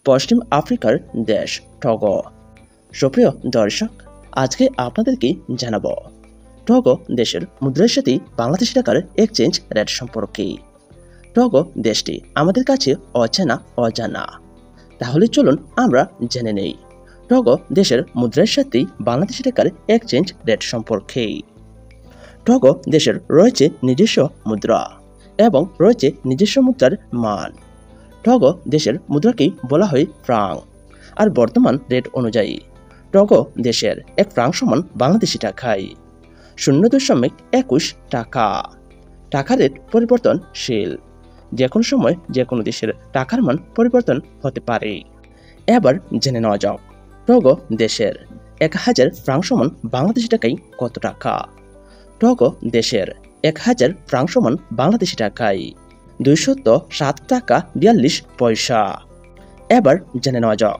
পশ্চিম আফ্রিকার দেশ টগো। সুপ্রিয় দর্শক, আজকে আপনাদেরকে জানাবো টগো দেশের মুদ্রার সাথে বাংলাদেশি টাকার এক্সচেঞ্জ রেট সম্পর্কে। টগো দেশটি আমাদের কাছে অজানা, তাহলে চলুন আমরা জেনে নেই টগো দেশের মুদ্রার সাথে বাংলাদেশি টাকার এক্সচেঞ্জ রেট সম্পর্কে। টগো দেশের রয়েছে নিজস্ব মুদ্রা এবং রয়েছে নিজস্ব মুদ্রার মান। টগো দেশের মুদ্রাকেই বলা হয় ফ্রাং, আর বর্তমান রেট অনুযায়ী টগো দেশের এক ফ্রাং সমান বাংলাদেশি টাকায় 0.21 টাকা। টাকা রেট পরিবর্তনশীল, যে কোনো সময় যে কোনো দেশের টাকার মান পরিবর্তন হতে পারে। এবার জেনে নেওয়া যাক টগো দেশের 1000 ফ্রাং সমান বাংলাদেশি টাকায় কত টাকা। টগো দেশের 1000 ফ্রাং সমান বাংলাদেশি টাকায় 207 টাকা 42 পয়সা। এবার জেনে নেওয়া যাক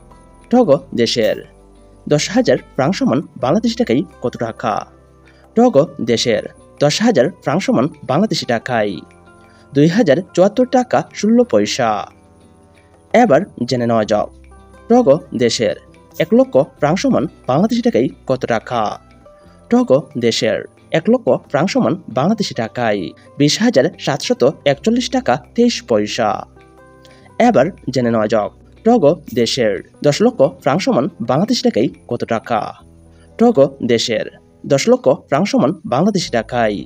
টগো দেশের 10,000 ফ্রাং সমান বাংলাদেশি টাকায় কত টাকা। টগো দেশের 10,000 ফ্রাং সমান বাংলাদেশি টাকায় 2074 টাকা 16 পয়সা। এবার জেনে নেওয়া যাক টগো দেশের 1 লক্ষ ফ্রাং সমান বাংলাদেশি টাকায় কত টাকা। টগো দেশের 1 লক্ষ ফ্রাং সমান বাংলাদেশি টাকায় 20,741 টাকা 23 পয়সা। এবার জেনে নেওয়া যাক টগো দেশের 10 লক্ষ ফ্রাং সমান বাংলাদেশি টাকায় কত টাকা। টগো দেশের 10 লক্ষ ফ্রাং সমান বাংলাদেশি টাকায়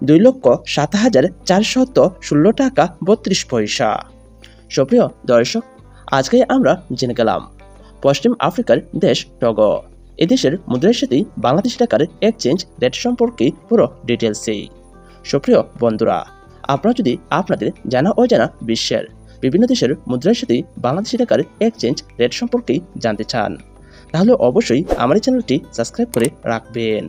2,07,416 টাকা 32 পয়সা। সুপ্রিয় দর্শক, আজকে আমরা জেনে গেলাম পশ্চিম আফ্রিকার দেশ টগো এদেশের মুদ্রার সাথে বাংলাদেশি টাকার এক্সচেঞ্জ রেট সম্পর্কে পুরো ডিটেলসে। সুপ্রিয় বন্ধুরা, আপনারা যদি আপনাদের জানা অজানা বিশ্বের বিভিন্ন দেশের মুদ্রার সাথে বাংলাদেশি টাকার এক্সচেঞ্জ রেট সম্পর্কে জানতে চান, তাহলে অবশ্যই আমার চ্যানেলটি সাবস্ক্রাইব করে রাখবেন।